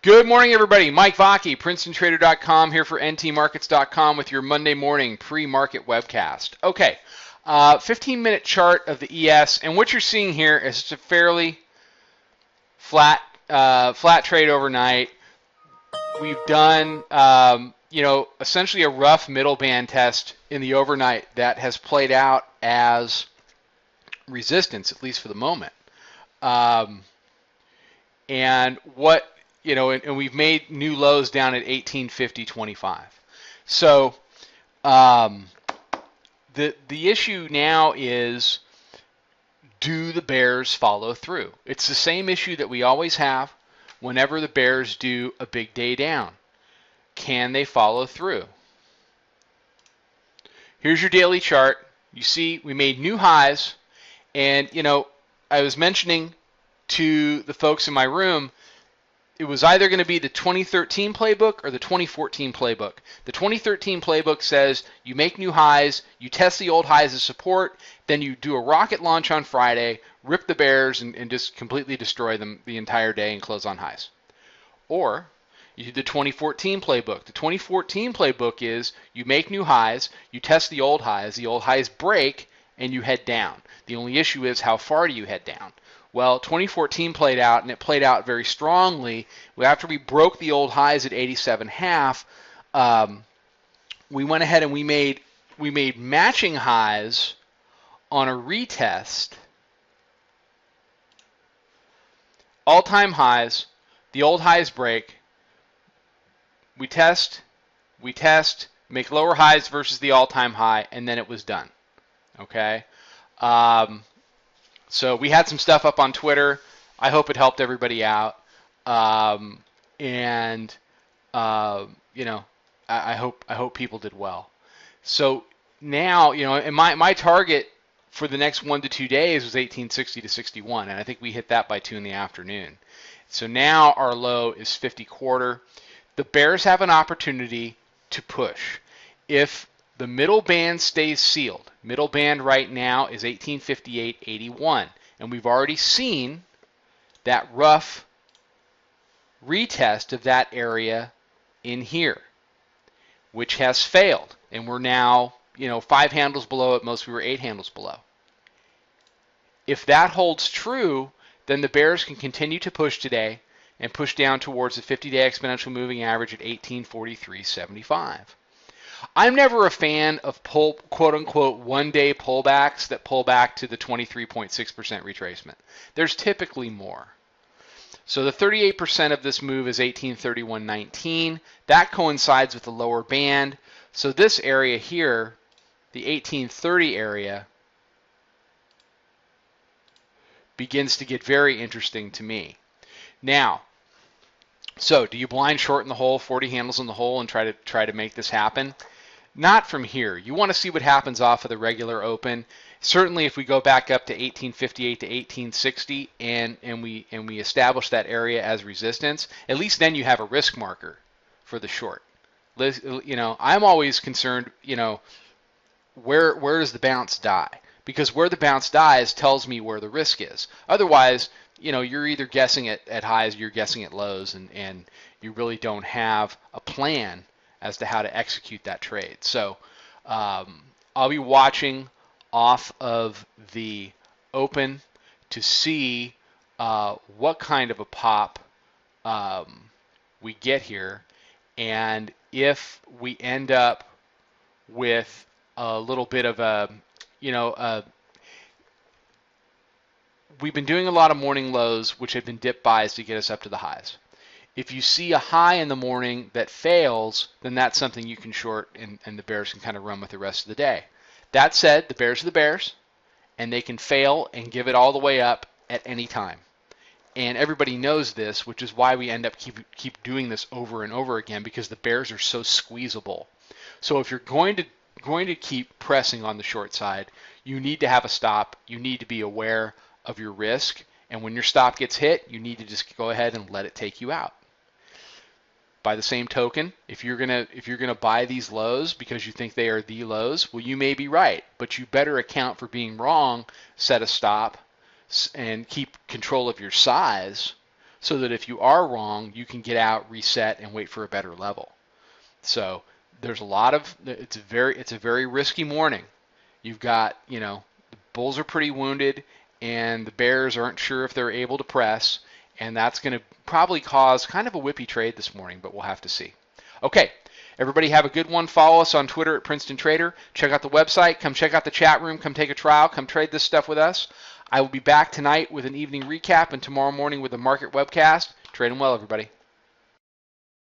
Good morning, everybody. Mike Vacchi, PrincetonTrader.com, here for NTMarkets.com with your Monday morning pre-market webcast. Okay, 15-minute chart of the ES, and what you're seeing here is just a fairly flat trade overnight. We've done, essentially a rough middle band test in the overnight that has played out as resistance, at least for the moment. And we've made new lows down at 1850.25. So the issue now is, do the bears follow through? It's the same issue that we always have whenever the bears do a big day down. Can they follow through? Here's your daily chart. You see we made new highs, and I was mentioning to the folks in my room, it was either going to be the 2013 playbook or the 2014 playbook. The 2013 playbook says you make new highs, you test the old highs as support, then you do a rocket launch on Friday, rip the bears, and just completely destroy them the entire day and close on highs. Or you do the 2014 playbook. The 2014 playbook is you make new highs, you test the old highs break, and you head down. The only issue is, how far do you head down? Well, 2014 played out, and it played out very strongly. After we broke the old highs at 87.5, we went ahead and we made matching highs on a retest. All-time highs, the old highs break. We test, make lower highs versus the all-time high, and then it was done. Okay? So we had some stuff up on Twitter. I hope it helped everybody out. I hope people did well. So now, and my target for the next 1 to 2 days was 1860 to 61, and I think we hit that by 2 in the afternoon. So now our low is 50.25. The bears have an opportunity to push. If the middle band stays sealed. Middle band right now is 1858.81, and we've already seen that rough retest of that area in here, which has failed, and we're now 5 handles below. At most we were 8 handles below. If that holds true, then the bears can continue to push today and push down towards the 50-day exponential moving average at 1843.75. I'm never a fan of quote-unquote one-day pullbacks that pull back to the 23.6% retracement. There's typically more. So the 38% of this move is 1831.19. That coincides with the lower band. So this area here, the 1830 area, begins to get very interesting to me. Now, so do you blind short in the hole, 40 handles in the hole, and try to make this happen? Not from here. You want to see what happens off of the regular open. Certainly, if we go back up to 1858 to 1860 and we establish that area as resistance, at least then you have a risk marker for the short. I'm always concerned. Where does the bounce die? Because where the bounce dies tells me where the risk is. Otherwise, you're either guessing at highs or you're guessing at lows, and you really don't have a plan as to how to execute that trade. So I'll be watching off of the open to see what kind of a pop we get here, and if we end up with a little bit of we've been doing a lot of morning lows, which have been dip buys to get us up to the highs. If you see a high in the morning that fails, then that's something you can short, and the bears can kind of run with the rest of the day. That said, the bears are the bears, and they can fail and give it all the way up at any time. And everybody knows this, which is why we end up keep doing this over and over again, because the bears are so squeezable. So if you're going to keep pressing on the short side, you need to have a stop. You need to be aware of your risk, and when your stop gets hit, you need to just go ahead and let it take you out. By the same token, if you're gonna buy these lows because you think they are the lows, well, you may be right, but you better account for being wrong. Set a stop and keep control of your size so that if you are wrong, you can get out, reset, and wait for a better level. So there's a lot of, it's a very risky morning. You've got, the bulls are pretty wounded, and the bears aren't sure if they're able to press, and that's going to probably cause kind of a whippy trade this morning, but we'll have to see. Okay, everybody have a good one. Follow us on Twitter at Princeton Trader. Check out the website. Come check out the chat room. Come take a trial. Come trade this stuff with us. I will be back tonight with an evening recap and tomorrow morning with a market webcast. Trade them well, everybody.